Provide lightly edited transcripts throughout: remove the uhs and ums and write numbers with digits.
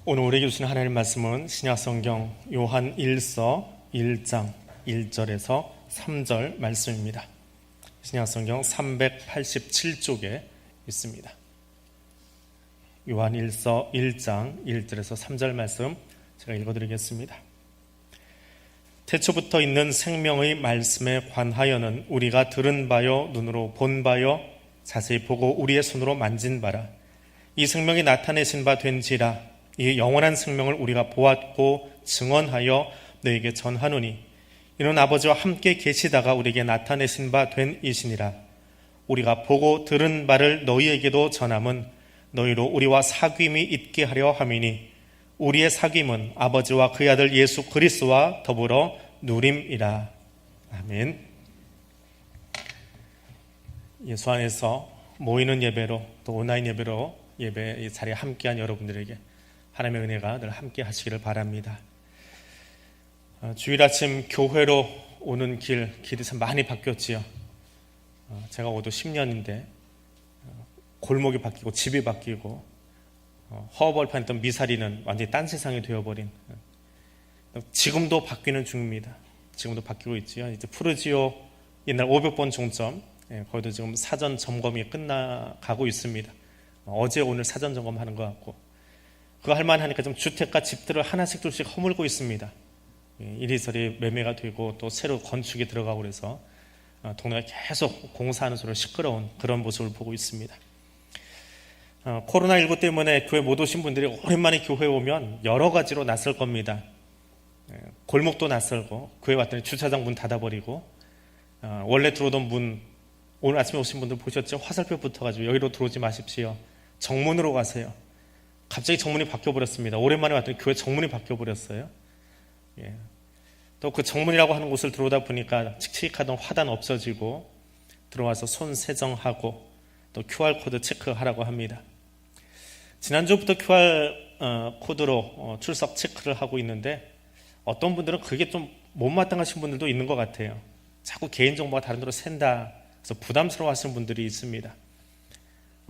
오늘 우리에게 주신 하나님의 말씀은 신약성경 요한 1서 1장 1절에서 3절 말씀입니다. 신약성경 387쪽에 있습니다. 요한 1서 1장 1절에서 3절 말씀 제가 읽어드리겠습니다. 태초부터 있는 생명의 말씀에 관하여는 우리가 들은 바요 눈으로 본 바요 자세히 보고 우리의 손으로 만진 바라. 이 생명이 나타내신 바 된지라. 이 영원한 생명을 우리가 보았고 증언하여 너에게 전하노니 이는 아버지와 함께 계시다가 우리에게 나타내신 바 된 이시니라. 우리가 보고 들은 바를 너희에게도 전함은 너희로 우리와 사귐이 있게 하려 함이니 우리의 사귐은 아버지와 그의 아들 예수 그리스도와 더불어 누림이라. 아멘. 예수 안에서 모이는 예배로 또 온라인 예배로 예배 자리에 함께한 여러분들에게 하나님의 은혜가 늘 함께 하시기를 바랍니다. 주일 아침 교회로 오는 길이 참 많이 바뀌었지요. 제가 오도 10년인데 골목이 바뀌고 집이 바뀌고 허벌판했던 미사리는 완전히 딴 세상이 되어버린, 지금도 바뀌는 중입니다. 지금도 바뀌고 있지요. 이제 푸르지오 옛날 500번 종점, 거기도 지금 사전 점검이 끝나가고 있습니다. 어제 오늘 사전 점검하는 것 같고, 그거 할만하니까 좀 주택가 집들을 하나씩 둘씩 허물고 있습니다. 이리저리 매매가 되고 또 새로 건축이 들어가고 그래서 동네가 계속 공사하는 소리로 시끄러운 그런 모습을 보고 있습니다. 코로나19 때문에 교회 못 오신 분들이 오랜만에 교회에 오면 여러 가지로 낯설 겁니다. 골목도 낯설고, 교회 왔더니 주차장 문 닫아버리고, 원래 들어오던 문, 오늘 아침에 오신 분들 보셨죠? 화살표 붙어가지고 여기로 들어오지 마십시오, 정문으로 가세요. 갑자기 정문이 바뀌어버렸습니다. 오랜만에 왔더니 교회 정문이 바뀌어버렸어요. 또 그 정문이라고 하는 곳을 들어오다 보니까 칙칙하던 화단 없어지고 들어와서 손 세정하고 또 QR코드 체크하라고 합니다. 지난주부터 QR코드로 출석 체크를 하고 있는데 어떤 분들은 그게 좀 못마땅하신 분들도 있는 것 같아요. 자꾸 개인정보가 다른 데로 샌다 그래서 부담스러워 하시는 분들이 있습니다.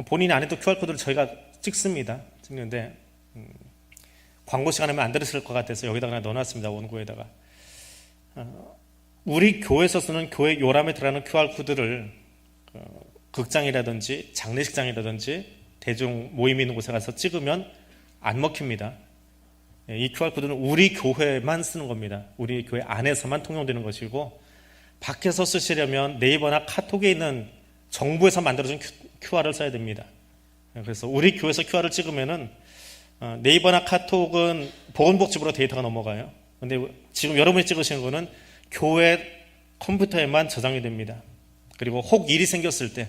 본인이 안 해도 QR코드를 저희가 찍는데 광고 시간이면 안 들으실 것 같아서 여기다가 그냥 넣어놨습니다. 원고에다가. 우리 교회에서 쓰는 교회 요람에 들어가는 QR코드를 극장이라든지 장례식장이라든지 대중 모임이 있는 곳에 가서 찍으면 안 먹힙니다. 이 QR코드는 우리 교회만 쓰는 겁니다. 우리 교회 안에서만 통용되는 것이고, 밖에서 쓰시려면 네이버나 카톡에 있는 정부에서 만들어준 QR을 써야 됩니다. 그래서 우리 교회에서 QR을 찍으면은 네이버나 카톡은 보건복지부로 데이터가 넘어가요. 근데 지금 여러분이 찍으시는 거는 교회 컴퓨터에만 저장이 됩니다. 그리고 혹 일이 생겼을 때,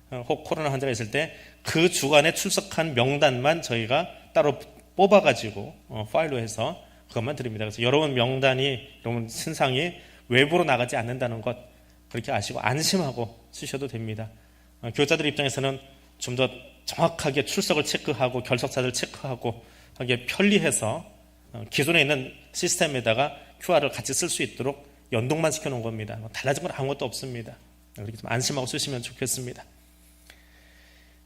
혹 코로나 환자가 있을 때 그 주간에 출석한 명단만 저희가 따로 뽑아가지고 파일로 해서 그것만 드립니다. 그래서 여러분 명단이, 여러분 신상이 외부로 나가지 않는다는 것 그렇게 아시고 안심하고 쓰셔도 됩니다. 교육자들 입장에서는 좀 더 정확하게 출석을 체크하고 결석자들 체크하고 하기에 편리해서 기존에 있는 시스템에다가 QR을 같이 쓸 수 있도록 연동만 시켜놓은 겁니다. 달라진 건 아무것도 없습니다. 그렇게 좀 안심하고 쓰시면 좋겠습니다.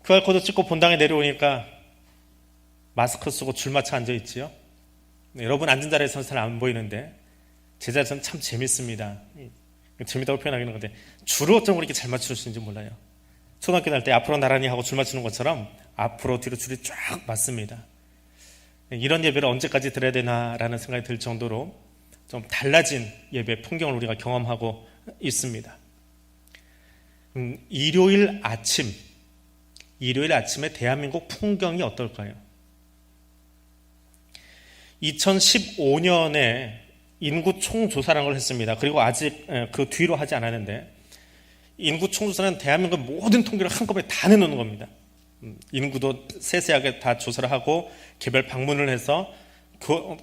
QR코드 찍고 본당에 내려오니까 마스크 쓰고 줄 맞춰 앉아있지요. 여러분 앉은 자리에서는 잘 안 보이는데 제 자리에서는 참 재밌습니다. 재밌다고 표현하기는 건데 줄을 어쩜 그렇게 잘 맞출 수 있는지 몰라요. 초등학교 다닐 때 앞으로 나란히 하고 줄 맞추는 것처럼 앞으로 뒤로 줄이 쫙 맞습니다. 이런 예배를 언제까지 드려야 되나라는 생각이 들 정도로 좀 달라진 예배 풍경을 우리가 경험하고 있습니다. 일요일 아침에 대한민국 풍경이 어떨까요? 2015년에 인구 총조사라는 걸 했습니다. 그리고 아직 그 뒤로 하지 않았는데, 인구 총조사는 대한민국 모든 통계를 한꺼번에 다 내놓는 겁니다. 인구도 세세하게 다 조사를 하고 개별 방문을 해서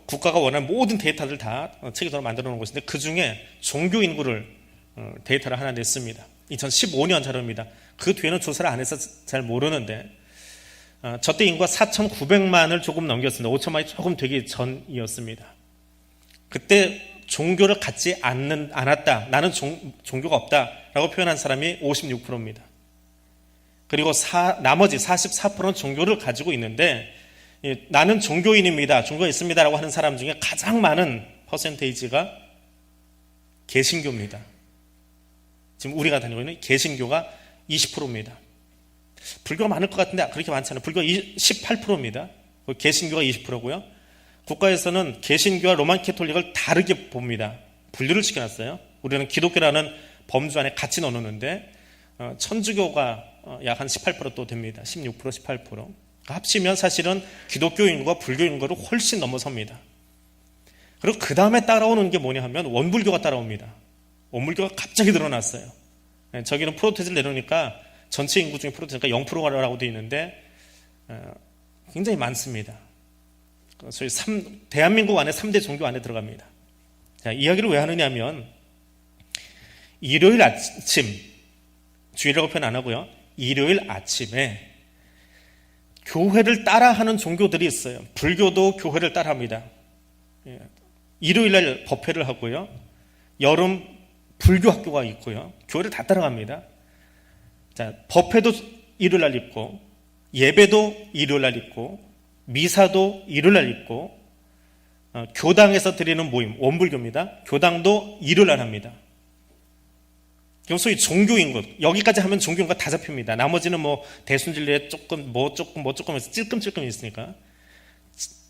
국가가 원하는 모든 데이터를 다 체계적으로 만들어 놓은 것인데, 그 중에 종교 인구를 데이터를 하나 냈습니다. 2015년 자료입니다. 그 뒤에는 조사를 안 해서 잘 모르는데, 저때 인구가 4,900만을 조금 넘겼습니다. 5천만이 조금 되기 전이었습니다. 그때 종교를 갖지 않았다, 나는 종교가 없다라고 표현한 사람이 56%입니다. 그리고 나머지 44%는 종교를 가지고 있는데 나는 종교인입니다, 종교가 있습니다라고 하는 사람 중에 가장 많은 퍼센테이지가 개신교입니다. 지금 우리가 다니고 있는 개신교가 20%입니다. 불교가 많을 것 같은데 그렇게 많지 않아요. 불교가 18%입니다. 개신교가 20%고요. 국가에서는 개신교와 로만 캐톨릭을 다르게 봅니다. 분류를 시켜놨어요. 우리는 기독교라는 범주 안에 같이 넣어놓는데 천주교가 약 한 18% 됩니다. 16%, 18%. 합치면 사실은 기독교 인구가 불교 인구를 훨씬 넘어섭니다. 그리고 그 다음에 따라오는 게 뭐냐 하면 원불교가 따라옵니다. 원불교가 갑자기 늘어났어요. 저기는 프로테스를 내놓으니까 전체 인구 중에 프로테스트가 0%라고 되어 있는데 굉장히 많습니다. 소위 대한민국 안에 3대 종교 안에 들어갑니다. 자, 이야기를 왜 하느냐면 일요일 아침, 주일이라고 표현 안 하고요, 일요일 아침에 교회를 따라하는 종교들이 있어요. 불교도 교회를 따라합니다. 일요일날 법회를 하고요, 여름 불교 학교가 있고요, 교회를 다 따라갑니다. 자, 법회도 일요일날 있고, 예배도 일요일날 있고, 미사도 일요일날 있고, 교당에서 드리는 모임, 원불교입니다. 교당도 일요일날 합니다. 소위 종교인 것, 여기까지 하면 종교인 것 다 잡힙니다. 나머지는 뭐 대순진리에 조금 해서 찔끔찔끔 있으니까.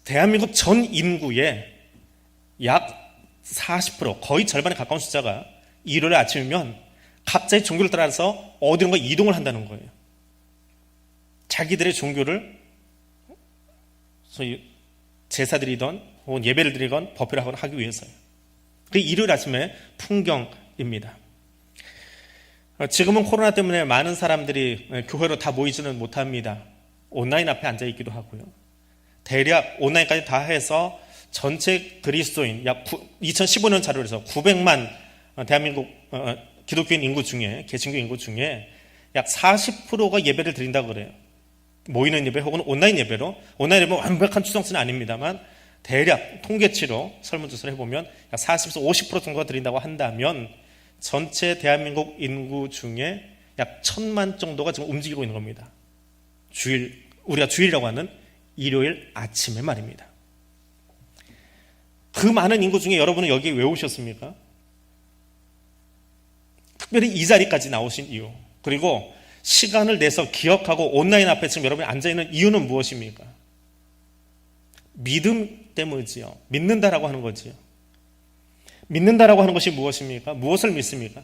대한민국 전 인구의 약 40%, 거의 절반에 가까운 숫자가 일요일 아침이면 각자의 종교를 따라서 어디론가 이동을 한다는 거예요. 자기들의 종교를 소위 제사 드리던 혹은 예배를 드리건 법회를 하기 위해서요. 그게 일요일 아침의 풍경입니다. 지금은 코로나 때문에 많은 사람들이 교회로 다 모이지는 못합니다. 온라인 앞에 앉아 있기도 하고요. 대략 온라인까지 다 해서 전체 그리스도인 약 2015년 자료로 해서 900만 대한민국 기독교인 인구 중에, 개신교 인구 중에 약 40%가 예배를 드린다고 그래요. 모이는 예배 혹은 온라인 예배로. 온라인 예배는 완벽한 추정치는 아닙니다만 대략 통계치로 설문조사를 해보면 약 40에서 50% 정도가 드린다고 한다면 전체 대한민국 인구 중에 약 1000만 정도가 지금 움직이고 있는 겁니다. 주일, 우리가 주일이라고 하는 일요일 아침에 말입니다. 그 많은 인구 중에 여러분은 여기에 왜 오셨습니까? 특별히 이 자리까지 나오신 이유, 그리고 시간을 내서 기억하고 온라인 앞에 지금 여러분이 앉아있는 이유는 무엇입니까? 믿음 때문이지요. 믿는다라고 하는 거지요. 믿는다라고 하는 것이 무엇입니까? 무엇을 믿습니까?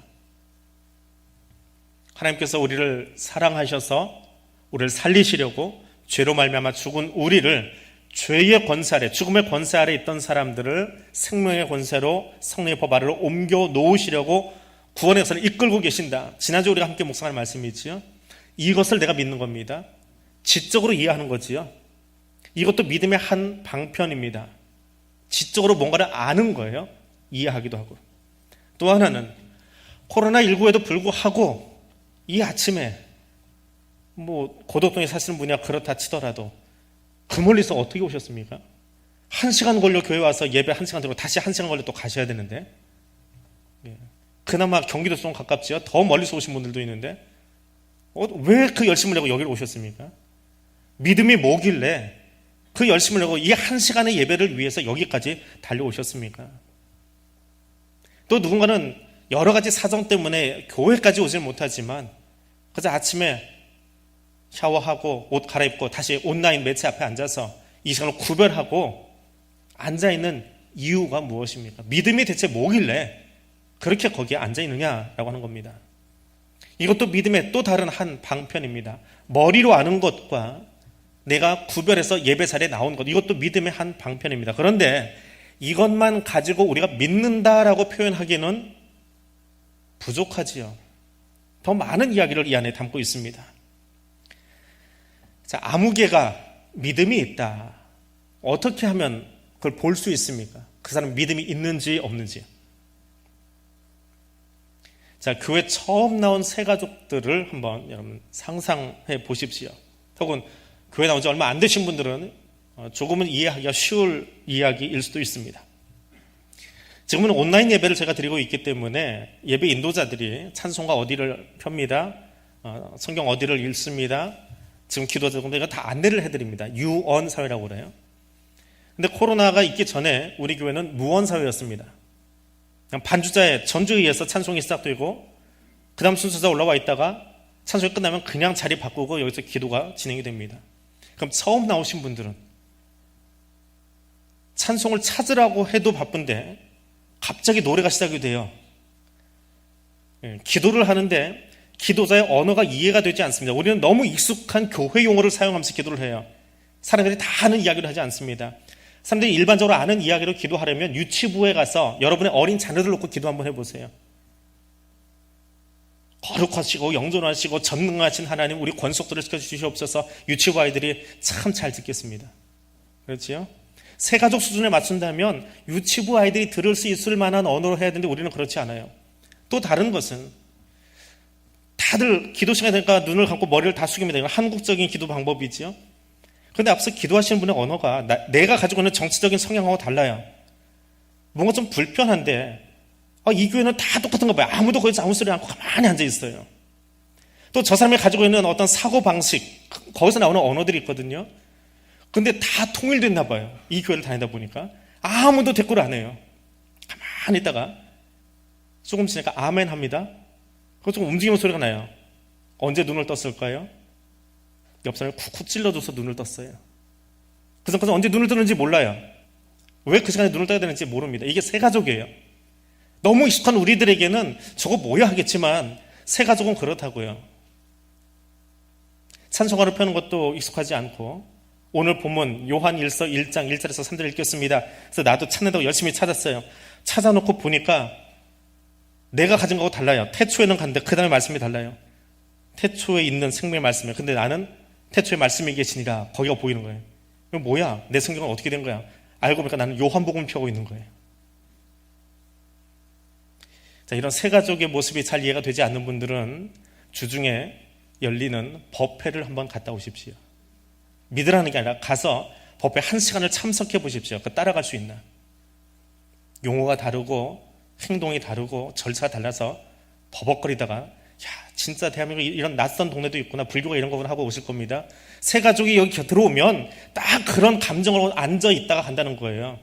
하나님께서 우리를 사랑하셔서 우리를 살리시려고 죄로 말미암아 죽은 우리를 죄의 권세 아래, 죽음의 권세 아래 있던 사람들을 생명의 권세로 성령의 법 아래로 옮겨 놓으시려고 구원의 역사를 이끌고 계신다. 지난주 우리가 함께 묵상한 말씀이지요. 이것을 내가 믿는 겁니다. 지적으로 이해하는 거지요. 이것도 믿음의 한 방편입니다. 지적으로 뭔가를 아는 거예요. 이해하기도 하고. 또 하나는 코로나19에도 불구하고 이 아침에 뭐 고덕동에 사시는 분이야 그렇다 치더라도 그 멀리서 어떻게 오셨습니까? 1시간 걸려 교회 와서 예배 1시간 들고 다시 1시간 걸려 또 가셔야 되는데, 그나마 경기도 좀 가깝지요. 더 멀리서 오신 분들도 있는데 왜 그 열심을 내고 여기로 오셨습니까? 믿음이 뭐길래 그 열심을 내고 이 1시간의 예배를 위해서 여기까지 달려오셨습니까? 또 누군가는 여러 가지 사정 때문에 교회까지 오질 못하지만 그저 아침에 샤워하고 옷 갈아입고 다시 온라인 매체 앞에 앉아서 이 시간을 구별하고 앉아있는 이유가 무엇입니까? 믿음이 대체 뭐길래 그렇게 거기에 앉아있느냐라고 하는 겁니다. 이것도 믿음의 또 다른 한 방편입니다. 머리로 아는 것과 내가 구별해서 예배 자리에 나온 것, 이것도 믿음의 한 방편입니다. 그런데 이것만 가지고 우리가 믿는다라고 표현하기는 부족하지요. 더 많은 이야기를 이 안에 담고 있습니다. 자, 아무개가 믿음이 있다. 어떻게 하면 그걸 볼 수 있습니까? 그 사람 믿음이 있는지 없는지. 자, 교회 처음 나온 새 가족들을 한번 여러분 상상해 보십시오. 혹은 교회 나온 지 얼마 안 되신 분들은 조금은 이해하기가 쉬울 이야기일 수도 있습니다. 지금은 온라인 예배를 제가 드리고 있기 때문에 예배 인도자들이 찬송가 어디를 펴니다, 성경 어디를 읽습니다, 지금 기도자분들 이거 다 안내를 해드립니다. 유언 사회라고 그래요. 근데 코로나가 있기 전에 우리 교회는 무언 사회였습니다. 그냥 반주자의 전주에 의해서 찬송이 시작되고 그 다음 순서가 올라와 있다가 찬송이 끝나면 그냥 자리 바꾸고 여기서 기도가 진행이 됩니다. 그럼 처음 나오신 분들은 찬송을 찾으라고 해도 바쁜데 갑자기 노래가 시작이 돼요. 기도를 하는데 기도자의 언어가 이해가 되지 않습니다. 우리는 너무 익숙한 교회 용어를 사용하면서 기도를 해요. 사람들이 다 아는 이야기를 하지 않습니다. 사람들이 일반적으로 아는 이야기로 기도하려면 유치부에 가서 여러분의 어린 자녀들 놓고 기도 한번 해보세요. 거룩하시고 영존하시고 전능하신 하나님, 우리 권속들을 시켜주시옵소서. 유치부 아이들이 참 잘 듣겠습니다. 그렇지요? 세가족 수준에 맞춘다면 유치부 아이들이 들을 수 있을 만한 언어로 해야 되는데 우리는 그렇지 않아요. 또 다른 것은 다들 기도 시간이 되니까 눈을 감고 머리를 다 숙입니다. 이건 한국적인 기도 방법이지요. 그런데 앞서 기도하시는 분의 언어가 내가 가지고 있는 정치적인 성향하고 달라요. 뭔가 좀 불편한데 이 교회는 다 똑같은 거 봐요. 아무도 거기서 아무 소리 않고 가만히 앉아 있어요. 또 저 사람이 가지고 있는 어떤 사고방식, 거기서 나오는 언어들이 있거든요. 근데 다 통일됐나 봐요. 이 교회를 다니다 보니까 아무도 대꾸를 안 해요. 가만히 있다가 조금 지나니까 아멘 합니다. 그거 좀 움직이는 소리가 나요. 언제 눈을 떴을까요? 옆 사람이 쿡쿡 찔러줘서 눈을 떴어요. 그 사람은 언제 눈을 뜨는지 몰라요. 왜 그 시간에 눈을 떠야 되는지 모릅니다. 이게 세가족이에요. 너무 익숙한 우리들에게는 저거 뭐야 하겠지만 세가족은 그렇다고요. 찬송가를 펴는 것도 익숙하지 않고 오늘 본문 요한일서 1장 1절에서 3절 읽겠습니다. 그래서 나도 찾는다고 열심히 찾았어요. 찾아놓고 보니까 내가 가진 거하고 달라요. 태초에는 갔는데 그 다음에 말씀이 달라요. 태초에 있는 생명의 말씀이에요. 근데 나는 태초에 말씀이 계시니라 거기가 보이는 거예요. 이거 뭐야? 내 성경은 어떻게 된 거야? 알고 보니까 나는 요한복음을 펴고 있는 거예요. 자, 이런 세 가족의 모습이 잘 이해가 되지 않는 분들은 주중에 열리는 법회를 한번 갔다 오십시오. 믿으라는 게 아니라 가서 법회 1시간을 참석해 보십시오. 따라갈 수 있나? 용어가 다르고 행동이 다르고 절차가 달라서 버벅거리다가 진짜 대한민국에 이런 낯선 동네도 있구나, 불교가 이런 거구나 하고 오실 겁니다. 세 가족이 여기 들어오면 딱 그런 감정으로 앉아 있다가 간다는 거예요.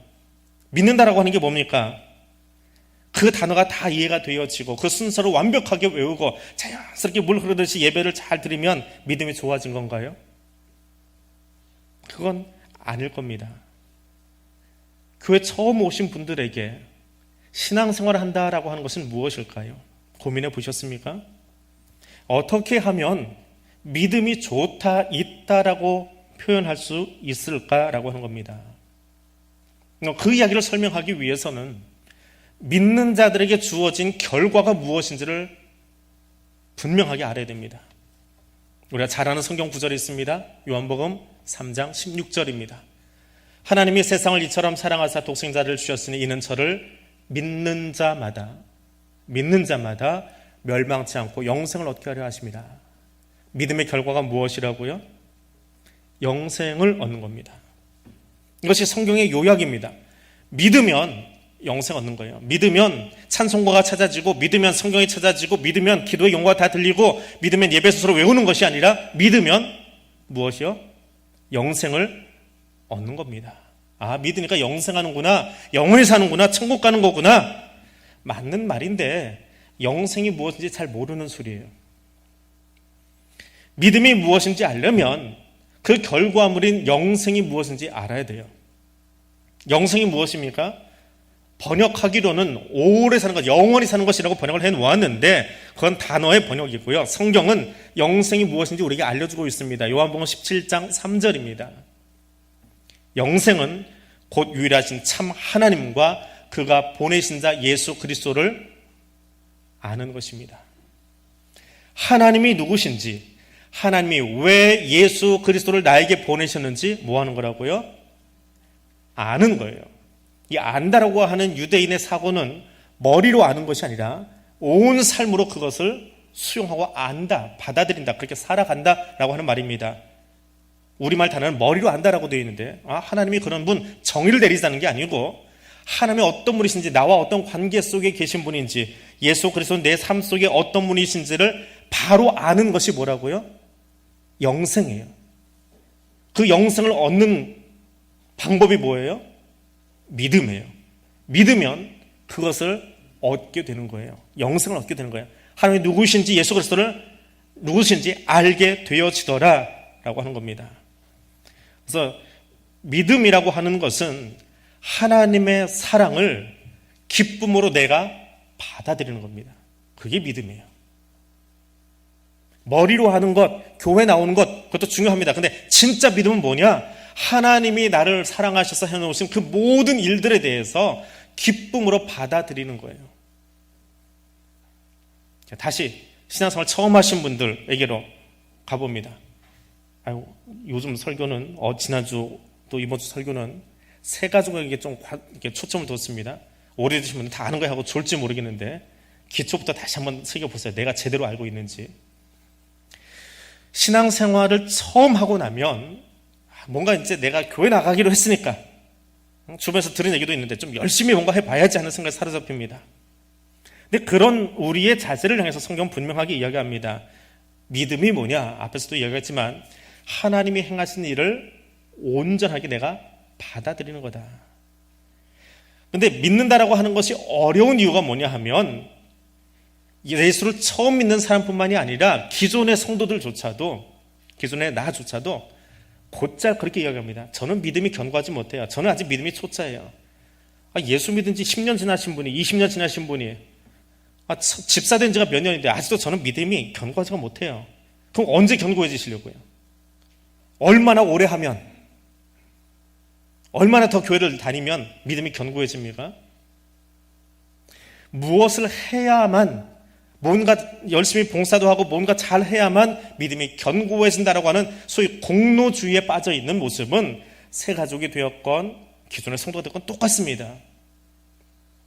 믿는다라고 하는 게 뭡니까? 그 단어가 다 이해가 되어지고 그 순서를 완벽하게 외우고 자연스럽게 물 흐르듯이 예배를 잘 드리면 믿음이 좋아진 건가요? 그건 아닐 겁니다. 교회 처음 오신 분들에게 신앙생활을 한다라고 하는 것은 무엇일까요? 고민해 보셨습니까? 어떻게 하면 믿음이 좋다, 있다라고 표현할 수 있을까라고 하는 겁니다. 그 이야기를 설명하기 위해서는 믿는 자들에게 주어진 결과가 무엇인지를 분명하게 알아야 됩니다. 우리가 잘 아는 성경 구절이 있습니다. 요한복음 3장 16절입니다. 하나님이 세상을 이처럼 사랑하사 독생자를 주셨으니 이는 저를 믿는 자마다 멸망치 않고 영생을 얻게 하려 하십니다. 믿음의 결과가 무엇이라고요? 영생을 얻는 겁니다. 이것이 성경의 요약입니다. 믿으면 영생 얻는 거예요. 믿으면 찬송가가 찾아지고, 믿으면 성경이 찾아지고, 믿으면 기도의 용어가 다 들리고, 믿으면 예배 스스로 외우는 것이 아니라 믿으면 무엇이요? 영생을 얻는 겁니다. 믿으니까 영생하는구나, 영원히 사는구나, 천국 가는 거구나. 맞는 말인데 영생이 무엇인지 잘 모르는 소리예요. 믿음이 무엇인지 알려면 그 결과물인 영생이 무엇인지 알아야 돼요. 영생이 무엇입니까? 번역하기로는 오래 사는 것, 영원히 사는 것이라고 번역을 해놓았는데 그건 단어의 번역이고요. 성경은 영생이 무엇인지 우리에게 알려주고 있습니다. 요한복음 17장 3절입니다. 영생은 곧 유일하신 참 하나님과 그가 보내신 자 예수 그리스도를 아는 것입니다. 하나님이 누구신지, 하나님이 왜 예수 그리스도를 나에게 보내셨는지 뭐 하는 거라고요? 아는 거예요. 이 안다라고 하는 유대인의 사고는 머리로 아는 것이 아니라 온 삶으로 그것을 수용하고 안다, 받아들인다, 그렇게 살아간다라고 하는 말입니다. 우리말 단어는 머리로 안다라고 되어 있는데 하나님이 그런 분 정의를 내리자는 게 아니고 하나님이 어떤 분이신지, 나와 어떤 관계 속에 계신 분인지, 예수 그리스도 내 삶 속에 어떤 분이신지를 바로 아는 것이 뭐라고요? 영생이에요. 그 영생을 얻는 방법이 뭐예요? 믿음이에요. 믿으면 그것을 얻게 되는 거예요. 영생을 얻게 되는 거예요. 하나님이 누구신지, 예수 그리스도를 누구신지 알게 되어지더라 라고 하는 겁니다. 그래서 믿음이라고 하는 것은 하나님의 사랑을 기쁨으로 내가 받아들이는 겁니다. 그게 믿음이에요. 머리로 하는 것, 교회 나오는 것, 그것도 중요합니다. 근데 진짜 믿음은 뭐냐? 하나님이 나를 사랑하셔서 해놓으신 그 모든 일들에 대해서 기쁨으로 받아들이는 거예요. 다시 신앙생활 처음 하신 분들에게로 가봅니다. 아유, 요즘 설교는 지난주 또 이번 주 설교는 새 가족에게 좀 이렇게 초점을 뒀습니다. 오래 드신 분은 다 아는 거 하고 좋을지 모르겠는데 기초부터 다시 한번 새겨보세요. 내가 제대로 알고 있는지. 신앙생활을 처음 하고 나면 뭔가 이제 내가 교회 나가기로 했으니까 주변에서 들은 얘기도 있는데 좀 열심히 뭔가 해봐야지 하는 생각이 사로잡힙니다. 근데 그런 우리의 자세를 향해서 성경은 분명하게 이야기합니다. 믿음이 뭐냐? 앞에서도 이야기했지만 하나님이 행하신 일을 온전하게 내가 받아들이는 거다. 근데 믿는다라고 하는 것이 어려운 이유가 뭐냐 하면 예수를 처음 믿는 사람뿐만이 아니라 기존의 성도들조차도, 기존의 나조차도 곧잘 그렇게 이야기합니다. 저는 믿음이 견고하지 못해요. 저는 아직 믿음이 초짜예요. 예수 믿은 지 10년 지나신 분이, 20년 지나신 분이, 집사 된 지가 몇 년인데 아직도 저는 믿음이 견고하지가 못해요. 그럼 언제 견고해지시려고요? 얼마나 오래 하면, 얼마나 더 교회를 다니면 믿음이 견고해집니까? 무엇을 해야만, 뭔가 열심히 봉사도 하고 뭔가 잘 해야만 믿음이 견고해진다라고 하는 소위 공로주의에 빠져있는 모습은 새 가족이 되었건 기존의 성도가 되었건 똑같습니다.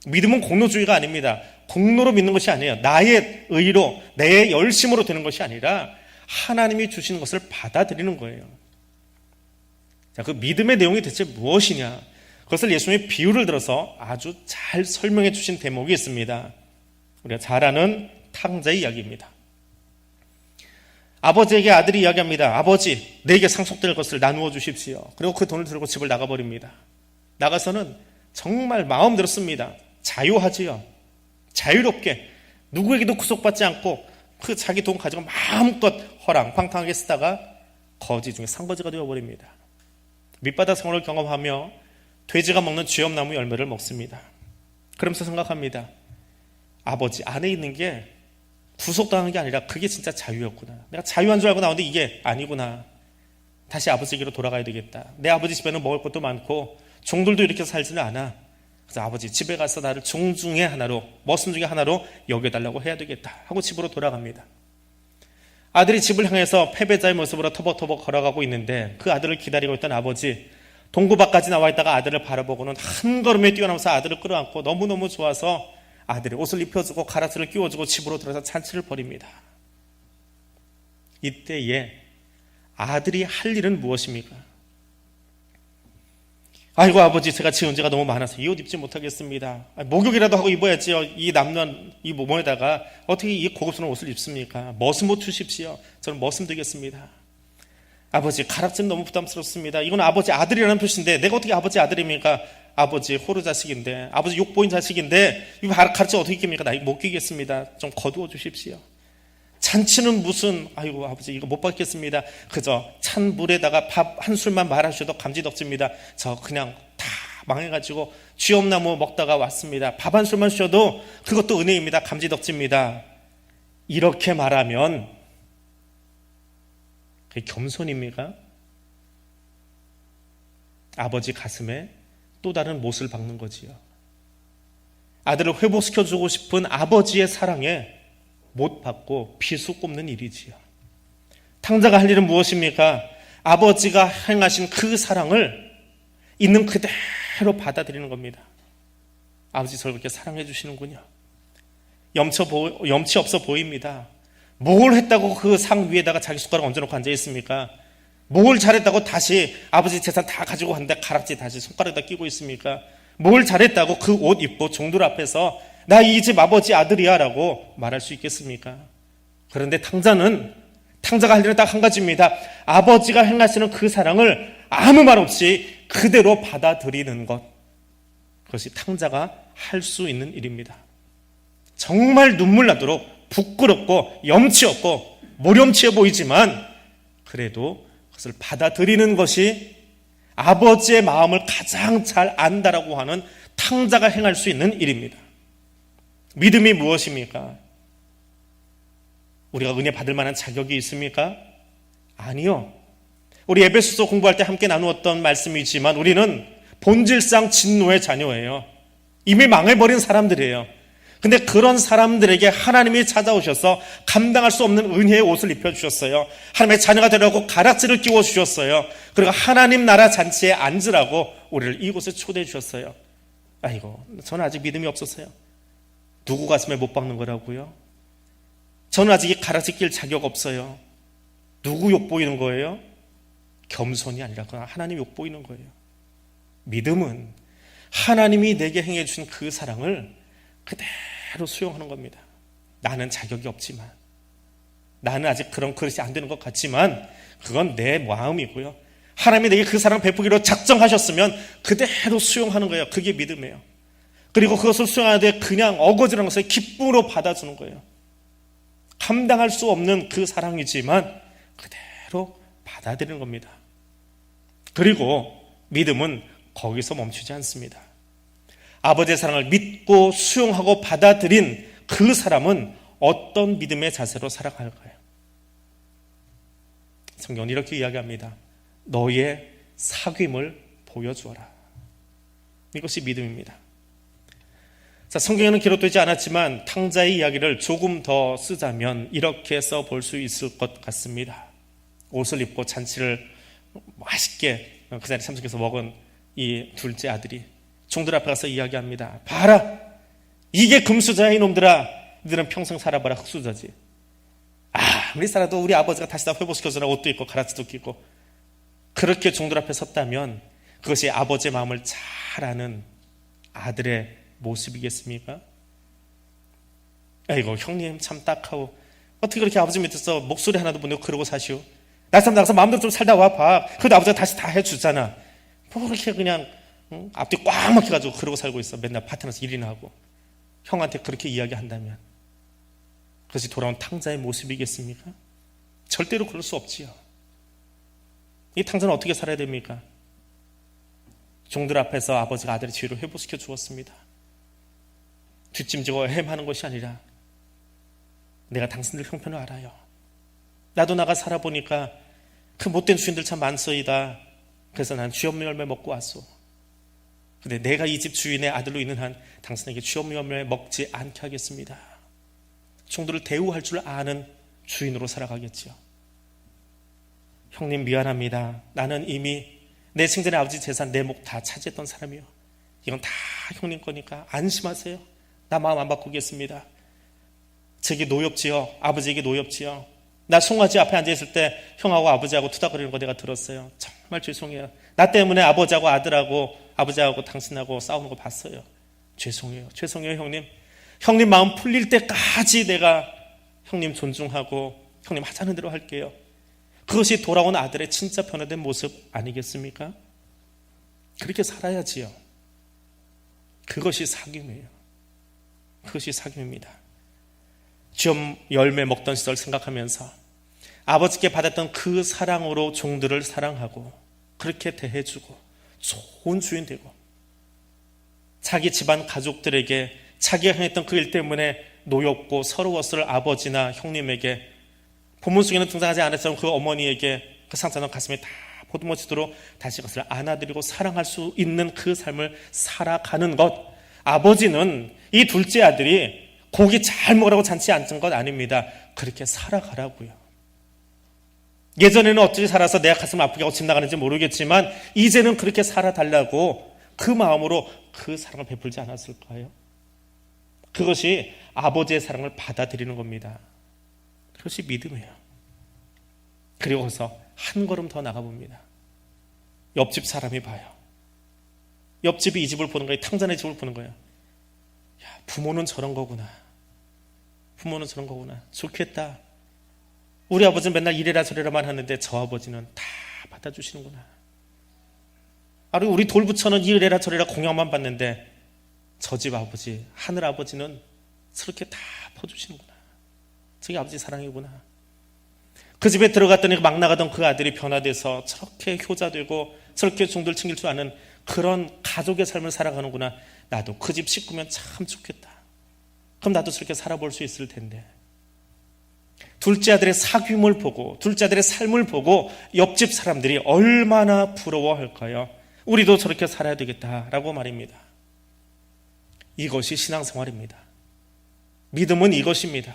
믿음은 공로주의가 아닙니다. 공로로 믿는 것이 아니에요. 나의 의로, 내 열심으로 되는 것이 아니라 하나님이 주시는 것을 받아들이는 거예요. 자, 그 믿음의 내용이 대체 무엇이냐? 그것을 예수님의 비유를 들어서 아주 잘 설명해 주신 대목이 있습니다. 우리가 잘 아는 탕자의 이야기입니다. 아버지에게 아들이 이야기합니다. 아버지, 내게 상속될 것을 나누어 주십시오. 그리고 그 돈을 들고 집을 나가버립니다. 나가서는 정말 마음대로 씁니다. 자유하지요. 자유롭게 누구에게도 구속받지 않고 그 자기 돈 가지고 마음껏 허랑방탕하게 쓰다가 거지 중에 상거지가 되어버립니다. 밑바닥 생활을 경험하며 돼지가 먹는 쥐엄나무 열매를 먹습니다. 그러면서 생각합니다. 아버지 안에 있는 게 구속당한 게 아니라 그게 진짜 자유였구나. 내가 자유한 줄 알고 나오는데 이게 아니구나. 다시 아버지에게로 돌아가야 되겠다. 내 아버지 집에는 먹을 것도 많고 종들도 이렇게 살지는 않아. 그래서 아버지 집에 가서 나를 종 중에 하나로, 머슴 중에 하나로 여겨달라고 해야 되겠다 하고 집으로 돌아갑니다. 아들이 집을 향해서 패배자의 모습으로 터벅터벅 걸어가고 있는데 그 아들을 기다리고 있던 아버지, 동구 밖까지 나와 있다가 아들을 바라보고는 한 걸음에 뛰어나면서 아들을 끌어안고 너무너무 좋아서 아들의 옷을 입혀주고 가라스를 끼워주고 집으로 들어서 잔치를 벌입니다. 이때에 아들이 할 일은 무엇입니까? 아이고 아버지, 제가 지은 죄가 너무 많아서 이 옷 입지 못하겠습니다. 목욕이라도 하고 입어야지요. 이 남는 이 몸에다가 어떻게 이 고급스러운 옷을 입습니까? 머슴 옷 주십시오. 저는 머슴 되겠습니다. 아버지, 가락지는 너무 부담스럽습니다. 이건 아버지 아들이라는 표시인데 내가 어떻게 아버지 아들입니까? 아버지 호루 자식인데, 아버지 욕보인 자식인데 이거 가락지 어떻게 낍니까? 나 이거 못 끼겠습니다. 좀 거두어 주십시오. 잔치는 무슨, 아이고 아버지 이거 못 받겠습니다. 그저 찬 물에다가 밥 한 술만 말아주셔도 감지덕집니다. 저 그냥 다 망해가지고 쥐엄나무 먹다가 왔습니다. 밥 한 술만 주셔도 그것도 은혜입니다. 감지덕집니다. 이렇게 말하면 그게 겸손입니까? 아버지 가슴에 또 다른 못을 박는 거지요. 아들을 회복시켜주고 싶은 아버지의 사랑에 못 받고 비수 꼽는 일이지요. 탕자가 할 일은 무엇입니까? 아버지가 행하신 그 사랑을 있는 그대로 받아들이는 겁니다. 아버지 저를 그렇게 사랑해 주시는군요. 염치 없어 보입니다. 뭘 했다고 그 상 위에다가 자기 숟가락 얹어놓고 앉아 있습니까? 뭘 잘했다고 다시 아버지 재산 다 가지고 갔는데 가락지 다시 손가락에다 끼고 있습니까? 뭘 잘했다고 그 옷 입고 종들 앞에서 나 이 집 아버지 아들이야 라고 말할 수 있겠습니까? 그런데 탕자는 탕자가 할 일은 딱 한 가지입니다. 아버지가 행하시는 그 사랑을 아무 말 없이 그대로 받아들이는 것. 그것이 탕자가 할 수 있는 일입니다. 정말 눈물 나도록 부끄럽고 염치 없고 모렴치해 보이지만 그래도 그것을 받아들이는 것이 아버지의 마음을 가장 잘 안다라고 하는 탕자가 행할 수 있는 일입니다. 믿음이 무엇입니까? 우리가 은혜 받을 만한 자격이 있습니까? 아니요. 우리 에베소서 공부할 때 함께 나누었던 말씀이지만 우리는 본질상 진노의 자녀예요. 이미 망해버린 사람들이에요. 근데 그런 사람들에게 하나님이 찾아오셔서 감당할 수 없는 은혜의 옷을 입혀주셨어요. 하나님의 자녀가 되라고 가락지를 끼워주셨어요. 그리고 하나님 나라 잔치에 앉으라고 우리를 이곳에 초대해 주셨어요. 아이고, 저는 아직 믿음이 없었어요. 누구 가슴에 못 박는 거라고요? 저는 아직 이 가락지 낄 자격 없어요. 누구 욕보이는 거예요? 겸손이 아니라 그냥 하나님 욕보이는 거예요. 믿음은 하나님이 내게 행해 주신 그 사랑을 그대로 수용하는 겁니다. 나는 자격이 없지만, 나는 아직 그런 그릇이 안 되는 것 같지만 그건 내 마음이고요. 하나님이 내게 그 사랑을 베푸기로 작정하셨으면 그대로 수용하는 거예요. 그게 믿음이에요. 그리고 그것을 수용하는데 그냥 어거지라는 것을 기쁨으로 받아주는 거예요. 감당할 수 없는 그 사랑이지만 그대로 받아들이는 겁니다. 그리고 믿음은 거기서 멈추지 않습니다. 아버지의 사랑을 믿고 수용하고 받아들인 그 사람은 어떤 믿음의 자세로 살아갈까요? 성경은 이렇게 이야기합니다. 너의 사귐을 보여주어라. 이것이 믿음입니다. 자, 성경에는 기록되지 않았지만 탕자의 이야기를 조금 더 쓰자면 이렇게 써볼 수 있을 것 같습니다. 옷을 입고 잔치를 맛있게 그 자리에 참석해서 먹은 이 둘째 아들이 종들 앞에 가서 이야기합니다. 봐라, 이게 금수저야 이놈들아. 너희들은 평생 살아봐라 흙수저지. 아무리 살아도 우리 아버지가 다시 다 회복시켜주라 옷도 입고 가라지도 끼고. 그렇게 종들 앞에 섰다면 그것이 아버지의 마음을 잘 아는 아들의 모습이겠습니까? 아이고, 형님 참 딱하고 어떻게 그렇게 아버지 밑에서 목소리 하나도 못 내고 그러고 사시오. 날삼 나가서 마음대로 좀 살다 와봐. 그래도 아버지가 다시 다 해주잖아. 뭐 그렇게 그냥 앞뒤 꽉 막혀가지고 그러고 살고 있어. 맨날 파트너에서 일이나 하고. 형한테 그렇게 이야기한다면 그것이 돌아온 탕자의 모습이겠습니까? 절대로 그럴 수 없지요. 이 탕자는 어떻게 살아야 됩니까? 종들 앞에서 아버지가 아들의 지위를 회복시켜 주었습니다. 뒷짐지고 헤매하는 것이 아니라 내가 당신들 형편을 알아요. 나도 나가 살아보니까 그 못된 주인들 참 많소이다. 그래서 난 쥐 없는 열매 먹고 왔소. 근데 내가 이 집 주인의 아들로 있는 한 당신에게 쥐 없는 열매 먹지 않게 하겠습니다. 종들을 대우할 줄 아는 주인으로 살아가겠지요. 형님 미안합니다. 나는 이미 내 생전의 아버지 재산 내 목 다 차지했던 사람이요. 이건 다 형님 거니까 안심하세요. 나 마음 안 바꾸겠습니다. 제게 노엽지요. 아버지에게 노엽지요. 나 송아지 앞에 앉아있을 때 형하고 아버지하고 투닥거리는 거 내가 들었어요. 정말 죄송해요. 나 때문에 아버지하고 아들하고 아버지하고 당신하고 싸우는 거 봤어요. 죄송해요. 죄송해요 형님. 형님 마음 풀릴 때까지 내가 형님 존중하고 형님 하자는 대로 할게요. 그것이 돌아온 아들의 진짜 변화된 모습 아니겠습니까? 그렇게 살아야지요. 그것이 사귐이에요. 그것이 사귐입니다. 좀 열매 먹던 시절 생각하면서 아버지께 받았던 그 사랑으로 종들을 사랑하고 그렇게 대해주고 좋은 주인 되고 자기 집안 가족들에게 자기가 행했던 그 일 때문에 노엽고 서러웠을 아버지나 형님에게 본문 속에는 등장하지 않았지만 그 어머니에게 그 상처는 가슴에 다 보듬어지도록 다시 그것을 안아드리고 사랑할 수 있는 그 삶을 살아가는 것. 아버지는 이 둘째 아들이 고기 잘 먹으라고 잔치에 앉은 것 아닙니다. 그렇게 살아가라고요. 예전에는 어찌 살아서 내가 가슴 아프게 하고 집 나가는지 모르겠지만 이제는 그렇게 살아달라고 그 마음으로 그 사랑을 베풀지 않았을까요? 그것이 아버지의 사랑을 받아들이는 겁니다. 그것이 믿음이에요. 그리고서 한 걸음 더 나가봅니다. 옆집 사람이 봐요. 옆집이 이 집을 보는 거예요. 탕자네 집을 보는 거예요. 야, 부모는 저런 거구나. 부모는 저런 거구나. 좋겠다. 우리 아버지는 맨날 이래라 저래라만 하는데 저 아버지는 다 받아주시는구나. 우리 돌부처는 이래라 저래라 공양만 받는데 저 집 아버지, 하늘 아버지는 저렇게 다 퍼주시는구나. 저게 아버지 사랑이구나. 그 집에 들어갔더니 막 나가던 그 아들이 변화돼서 저렇게 효자되고 저렇게 종들 챙길 줄 아는 그런 가족의 삶을 살아가는구나. 나도 그 집 식구면 참 좋겠다. 그럼 나도 저렇게 살아볼 수 있을 텐데. 둘째 아들의 사귐을 보고, 둘째 아들의 삶을 보고 옆집 사람들이 얼마나 부러워할까요? 우리도 저렇게 살아야 되겠다라고 말입니다. 이것이 신앙생활입니다. 믿음은 이것입니다.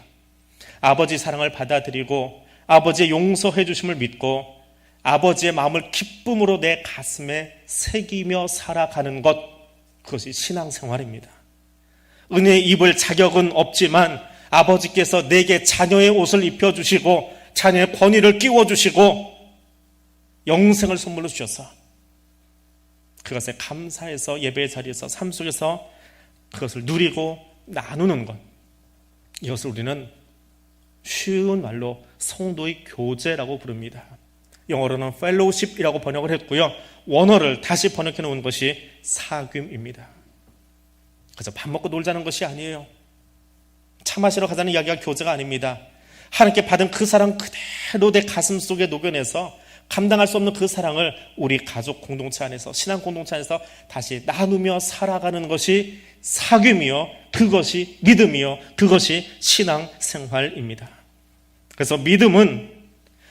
아버지 사랑을 받아들이고 아버지의 용서해 주심을 믿고 아버지의 마음을 기쁨으로 내 가슴에 새기며 살아가는 것, 그것이 신앙생활입니다. 은혜 입을 자격은 없지만 아버지께서 내게 자녀의 옷을 입혀주시고 자녀의 권위를 끼워주시고 영생을 선물로 주셔서 그것에 감사해서 예배의 자리에서 삶 속에서 그것을 누리고 나누는 것, 이것을 우리는 쉬운 말로 성도의 교제라고 부릅니다. 영어로는 fellowship이라고 번역을 했고요, 원어를 다시 번역해 놓은 것이 사귐입니다. 그래서 밥 먹고 놀자는 것이 아니에요. 차 마시러 가자는 이야기가 교제가 아닙니다. 하나님께 받은 그 사랑 그대로 내 가슴 속에 녹여내서 감당할 수 없는 그 사랑을 우리 가족 공동체 안에서, 신앙 공동체 안에서 다시 나누며 살아가는 것이 사귐이요, 그것이 믿음이요, 그것이 신앙생활입니다. 그래서 믿음은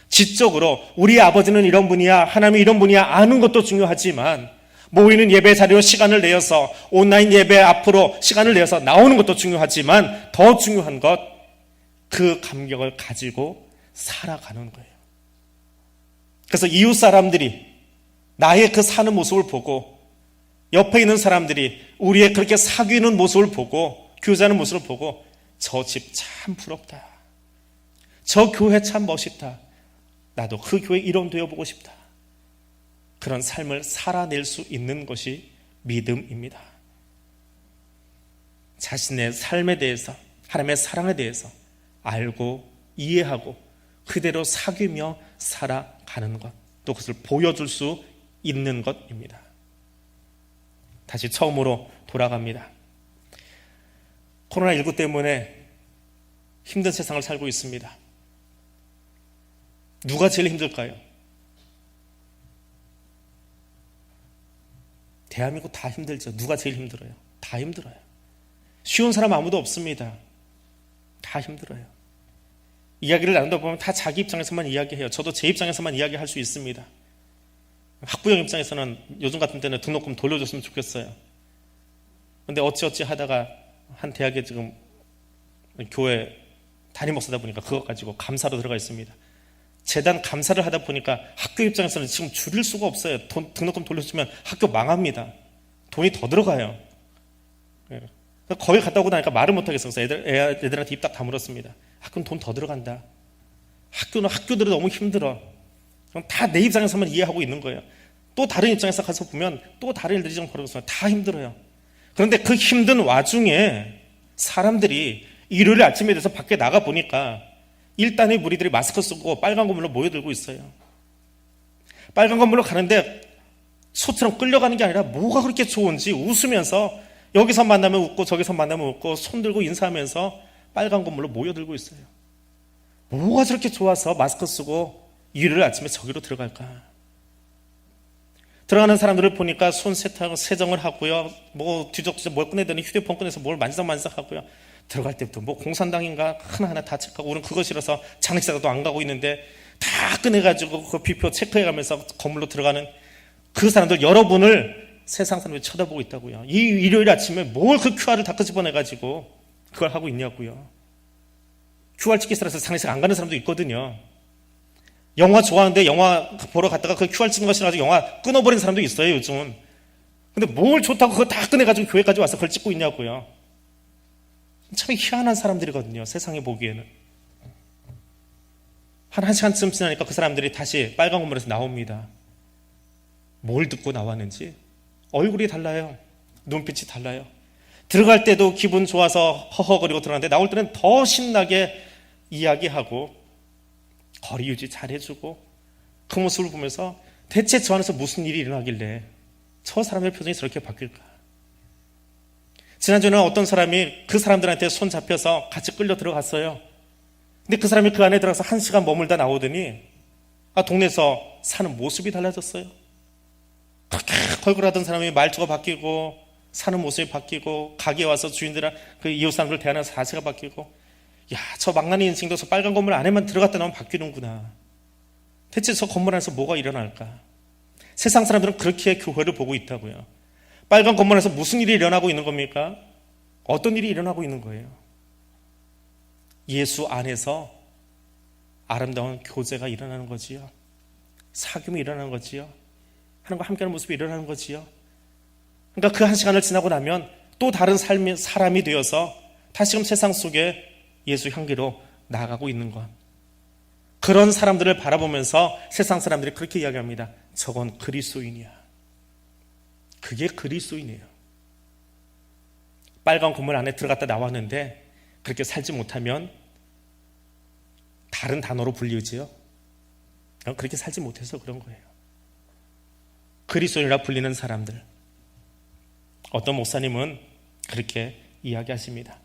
지적으로 우리 아버지는 이런 분이야, 하나님이 이런 분이야 아는 것도 중요하지만 모이는 예배 자리로 시간을 내어서 온라인 예배 앞으로 시간을 내어서 나오는 것도 중요하지만 더 중요한 것, 그 감격을 가지고 살아가는 거예요. 그래서 이웃 사람들이 나의 그 사는 모습을 보고, 옆에 있는 사람들이 우리의 그렇게 사귀는 모습을 보고, 교제하는 모습을 보고, 저 집 참 부럽다, 저 교회 참 멋있다, 나도 그 교회 일원 되어보고 싶다, 그런 삶을 살아낼 수 있는 것이 믿음입니다. 자신의 삶에 대해서, 하나님의 사랑에 대해서 알고 이해하고 그대로 사귀며 살아가는 것, 또 그것을 보여줄 수 있는 것입니다. 다시 처음으로 돌아갑니다. 코로나19 때문에 힘든 세상을 살고 있습니다. 누가 제일 힘들까요? 대한민국 다 힘들죠. 누가 제일 힘들어요? 다 힘들어요. 쉬운 사람 아무도 없습니다. 다 힘들어요. 이야기를 나누다 보면 다 자기 입장에서만 이야기해요. 저도 제 입장에서만 이야기할 수 있습니다. 학부형 입장에서는 요즘 같은 때는 등록금 돌려줬으면 좋겠어요. 근데 어찌어찌 하다가 한 대학에 지금 교회 담임 목사다 보니까 그거 가지고 감사로 들어가 있습니다. 재단 감사를 하다 보니까 학교 입장에서는 지금 줄일 수가 없어요. 등록금 돌려주면 학교 망합니다. 돈이 더 들어가요. 거기 갔다 오고 나니까 말을 못하겠어요. 애들한테 입 딱 다물었습니다. 학교는 돈 더 들어간다. 학교는 학교들이 너무 힘들어. 다 내 입장에서만 이해하고 있는 거예요. 또 다른 입장에서 가서 보면 또 다른 일들이 좀 벌어졌어요. 다 힘들어요. 그런데 그 힘든 와중에 사람들이 일요일 아침에 돼서 밖에 나가 보니까 일단의 무리들이 마스크 쓰고 빨간 건물로 모여들고 있어요. 빨간 건물로 가는데 소처럼 끌려가는 게 아니라 뭐가 그렇게 좋은지 웃으면서 여기서 만나면 웃고 저기서 만나면 웃고 손들고 인사하면서 빨간 건물로 모여들고 있어요. 뭐가 저렇게 좋아서 마스크 쓰고 일요일 아침에 저기로 들어갈까? 들어가는 사람들을 보니까 손 세정을 하고요, 뭐 뒤적뒤적 뭘 꺼내더니 휴대폰 꺼내서 뭘 만지작 하고요. 들어갈 때부터 뭐 공산당인가 하나하나 다 체크하고, 우리는 그거 싫어서 장례식장도 안 가고 있는데 다 꺼내가지고 그 비표 체크해가면서 건물로 들어가는 그 사람들, 여러분을 세상 사람들이 쳐다보고 있다고요. 이 일요일 아침에 뭘 그 QR을 다 끄집어내가지고 그걸 하고 있냐고요. QR 찍기 싫어서 장례식 안 가는 사람도 있거든요. 영화 좋아하는데 영화 보러 갔다가 그 QR 찍는 거 싫어가지고 영화 끊어버린 사람도 있어요, 요즘은. 근데 뭘 좋다고 그거 다 꺼내가지고 교회까지 와서 그걸 찍고 있냐고요. 참 희한한 사람들이거든요, 세상에 보기에는. 한 시간쯤 지나니까 그 사람들이 다시 빨간 건물에서 나옵니다. 뭘 듣고 나왔는지 얼굴이 달라요. 눈빛이 달라요. 들어갈 때도 기분 좋아서 허허거리고 들어가는데 나올 때는 더 신나게 이야기하고 거리 유지 잘해주고 그 모습을 보면서 대체 저 안에서 무슨 일이 일어나길래 저 사람의 표정이 저렇게 바뀔까? 지난주에는 어떤 사람이 그 사람들한테 손 잡혀서 같이 끌려 들어갔어요. 근데 그 사람이 그 안에 들어가서 1시간 머물다 나오더니 동네에서 사는 모습이 달라졌어요. 그렇게 걸걸하던 사람이 말투가 바뀌고 사는 모습이 바뀌고 가게에 와서 주인들이랑 그 이웃 사람들 대하는 자세가 바뀌고 저 망나니 인생도 저 빨간 건물 안에만 들어갔다 나오면 바뀌는구나. 대체 저 건물 안에서 뭐가 일어날까? 세상 사람들은 그렇게 교회를 보고 있다고요. 빨간 건물 안에서 무슨 일이 일어나고 있는 겁니까? 어떤 일이 일어나고 있는 거예요? 예수 안에서 아름다운 교제가 일어나는 거지요. 사귐이 일어나는 거지요. 하나님과 함께하는 모습이 일어나는 거지요. 그러니까 그 1시간을 지나고 나면 또 다른 삶의 사람이 되어서 다시금 세상 속에 예수 향기로 나아가고 있는 것. 그런 사람들을 바라보면서 세상 사람들이 그렇게 이야기합니다. 저건 그리스도인이야. 그게 그리스도인이에요. 빨간 건물 안에 들어갔다 나왔는데 그렇게 살지 못하면 다른 단어로 불리지요. 그렇게 살지 못해서 그런 거예요. 그리스도인이라 불리는 사람들. 어떤 목사님은 그렇게 이야기하십니다.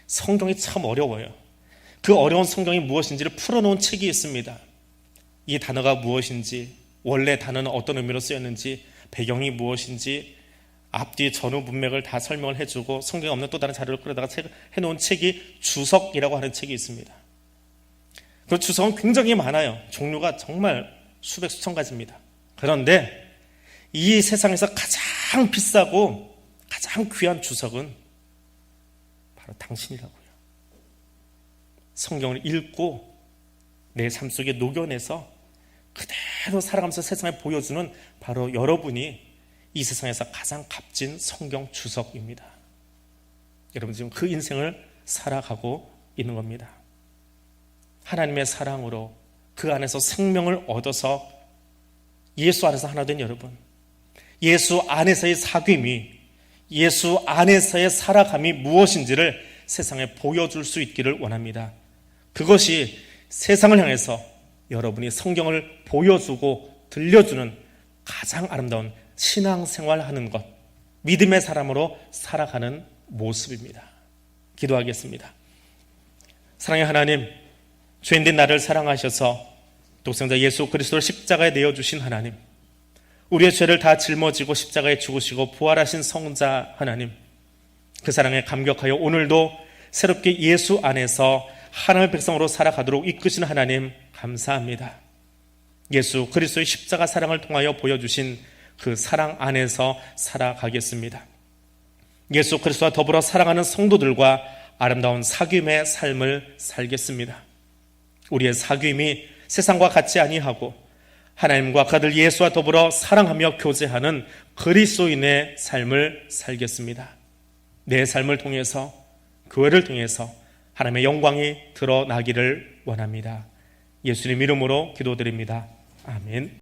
성경이 참 어려워요. 그 어려운 성경이 무엇인지를 풀어놓은 책이 있습니다. 이 단어가 무엇인지, 원래 단어는 어떤 의미로 쓰였는지, 배경이 무엇인지, 앞뒤 전후 문맥을 다 설명을 해주고 성경에 없는 또 다른 자료를 끌어다가 해놓은 책이 주석이라고 하는 책이 있습니다. 그 주석은 굉장히 많아요. 종류가 정말 수백 수천 가지입니다. 그런데 이 세상에서 가장 비싸고 가장 귀한 주석은 바로 당신이라고요. 성경을 읽고 내 삶 속에 녹여내서 그대로 살아가면서 세상에 보여주는 바로 여러분이 이 세상에서 가장 값진 성경 주석입니다. 여러분 지금 그 인생을 살아가고 있는 겁니다. 하나님의 사랑으로 그 안에서 생명을 얻어서 예수 안에서 하나 된 여러분, 예수 안에서의 사귐이, 예수 안에서의 살아감이 무엇인지를 세상에 보여줄 수 있기를 원합니다. 그것이 세상을 향해서 여러분이 성경을 보여주고 들려주는 가장 아름다운 신앙생활하는 것, 믿음의 사람으로 살아가는 모습입니다. 기도하겠습니다. 사랑의 하나님, 죄인된 나를 사랑하셔서 독생자 예수 그리스도를 십자가에 내어주신 하나님, 우리의 죄를 다 짊어지고 십자가에 죽으시고 부활하신 성자 하나님, 그 사랑에 감격하여 오늘도 새롭게 예수 안에서 하나님의 백성으로 살아가도록 이끄신 하나님 감사합니다. 예수 그리스도의 십자가 사랑을 통하여 보여주신 그 사랑 안에서 살아가겠습니다. 예수 그리스도와 더불어 살아가는 성도들과 아름다운 사귐의 삶을 살겠습니다. 우리의 사귐이 세상과 같지 아니하고 하나님과 그 아들 예수와 더불어 사랑하며 교제하는 그리스도인의 삶을 살겠습니다. 내 삶을 통해서, 교회를 통해서 하나님의 영광이 드러나기를 원합니다. 예수님 이름으로 기도드립니다. 아멘.